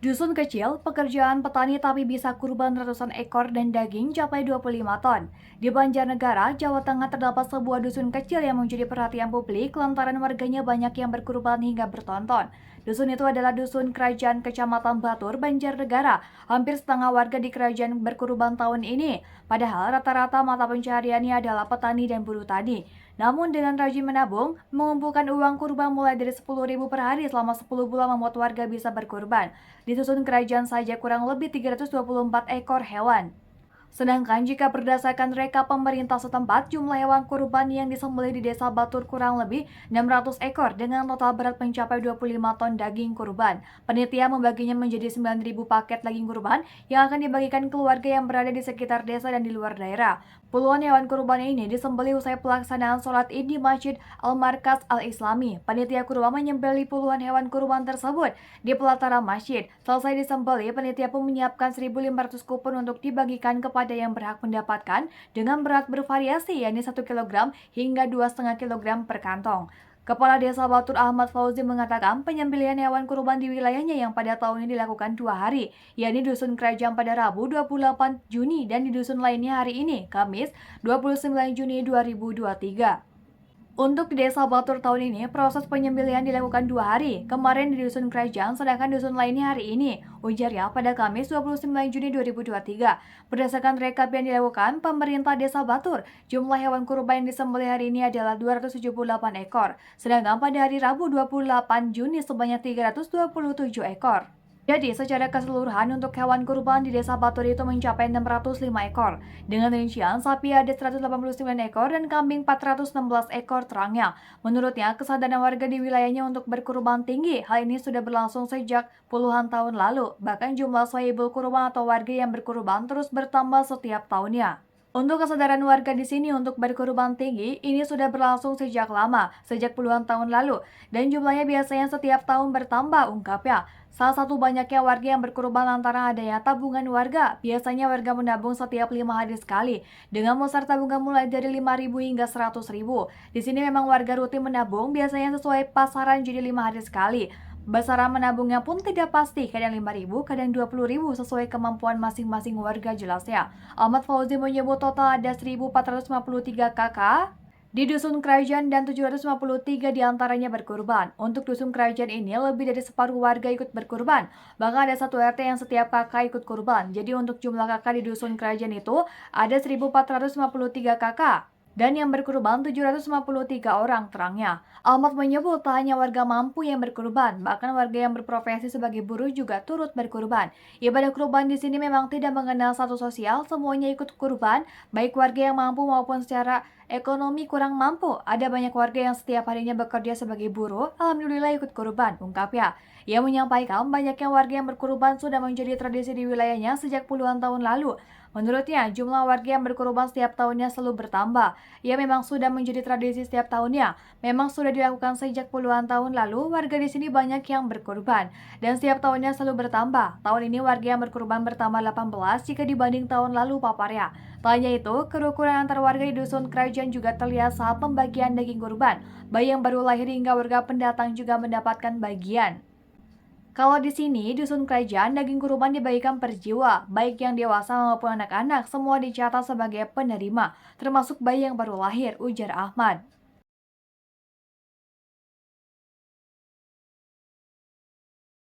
Dusun kecil, pekerjaan petani tapi bisa kurban ratusan ekor dan daging capai 25 ton. Di Banjarnegara, Jawa Tengah terdapat sebuah dusun kecil yang menjadi perhatian publik lantaran warganya banyak yang berkurban hingga bertonton. Dusun itu adalah Dusun Kerajaan Kecamatan Batur, Banjarnegara. Hampir setengah warga di kerajaan berkurban tahun ini. Padahal rata-rata mata pencahariannya adalah petani dan buruh tani. Namun dengan rajin menabung, mengumpulkan uang kurban mulai dari 10.000 per hari selama 10 bulan membuat warga bisa berkurban. Di Dusun Kerajaan saja kurang lebih 324 ekor hewan. Sedangkan jika berdasarkan reka pemerintah setempat, jumlah hewan kurban yang disembelih di Desa Batur kurang lebih 600 ekor dengan total berat mencapai 25 ton daging kurban. Panitia membaginya menjadi 9.000 paket daging kurban yang akan dibagikan keluarga yang berada di sekitar desa dan di luar daerah. Puluhan hewan kurban ini disembelih usai pelaksanaan sholat Id di Masjid Al-Markaz Al-Islami. Panitia kurban menyembelih puluhan hewan kurban tersebut di pelataran masjid. Selesai disembelih, panitia pun menyiapkan 1.500 kupon untuk dibagikan kepada yang berhak mendapatkan dengan berat bervariasi, yakni 1 kg hingga 2,5 kg per kantong. Kepala Desa Batur Ahmad Fauzi mengatakan penyembelihan hewan kurban di wilayahnya yang pada tahun ini dilakukan 2 hari, yakni Dusun Kerajaan pada Rabu 28 Juni dan di dusun lainnya hari ini, Kamis 29 Juni 2023. Untuk di Desa Batur tahun ini, proses penyembelihan dilakukan 2 hari. Kemarin di Dusun Kerajaan, sedangkan dusun lainnya hari ini. Ujarnya pada Kamis 29 Juni 2023. Berdasarkan rekap yang dilakukan, pemerintah Desa Batur, jumlah hewan kurban yang disembelih hari ini adalah 278 ekor. Sedangkan pada hari Rabu 28 Juni sebanyak 327 ekor. Jadi, secara keseluruhan untuk hewan kurban di Desa Batur itu mencapai 605 ekor. Dengan rincian, sapi ada 189 ekor dan kambing 416 ekor terangnya. Menurutnya, kesadaran warga di wilayahnya untuk berkurban tinggi. Hal ini sudah berlangsung sejak puluhan tahun lalu. Bahkan jumlah sahibul kurban atau warga yang berkurban terus bertambah setiap tahunnya. Untuk kesadaran warga di sini untuk berkurban tinggi, ini sudah berlangsung sejak lama, sejak puluhan tahun lalu, dan jumlahnya biasanya setiap tahun bertambah, ungkapnya. Salah satu banyaknya warga yang berkurban lantaran adanya tabungan warga. Biasanya warga menabung setiap 5 hari sekali, dengan besar tabungan mulai dari 5.000 hingga 100.000. Di sini memang warga rutin menabung, biasanya sesuai pasaran jadi 5 hari sekali. Besaran menabungnya pun tidak pasti, kadang 5.000, kadang 20.000 sesuai kemampuan masing-masing warga, jelasnya. Ahmad Fauzi menyebut total ada 1.453 kakak di Dusun Kerajaan dan 753 diantaranya berkurban. Untuk Dusun Kerajaan ini lebih dari separuh warga ikut berkurban. Bahkan ada satu RT yang setiap kakak ikut kurban. Jadi untuk jumlah kakak di Dusun Kerajaan itu ada 1.453 kakak. Dan yang berkurban 753 orang, terangnya. Ahmad menyebut tak hanya warga mampu yang berkurban, bahkan warga yang berprofesi sebagai buruh juga turut berkurban. Ibadah kurban di sini memang tidak mengenal status sosial, semuanya ikut kurban, baik warga yang mampu maupun secara ekonomi kurang mampu. Ada banyak warga yang setiap harinya bekerja sebagai buruh, alhamdulillah ikut kurban, ungkapnya. Ia menyampaikan banyaknya warga yang berkurban sudah menjadi tradisi di wilayahnya sejak puluhan tahun lalu. Menurutnya, jumlah warga yang berkurban setiap tahunnya selalu bertambah. Ia memang sudah menjadi tradisi setiap tahunnya. Memang sudah dilakukan sejak puluhan tahun lalu, warga di sini banyak yang berkurban. Dan setiap tahunnya selalu bertambah. Tahun ini warga yang berkurban bertambah 18 jika dibanding tahun lalu, paparnya. Tak hanya itu, kerukunan antar warga di Dusun Kerajaan juga terlihat saat pembagian daging kurban. Bayi yang baru lahir hingga warga pendatang juga mendapatkan bagian. Kalau di sini, Dusun Kerajaan, daging kurban dibagikan per jiwa, baik yang dewasa maupun anak-anak, semua dicatat sebagai penerima, termasuk bayi yang baru lahir, ujar Ahmad.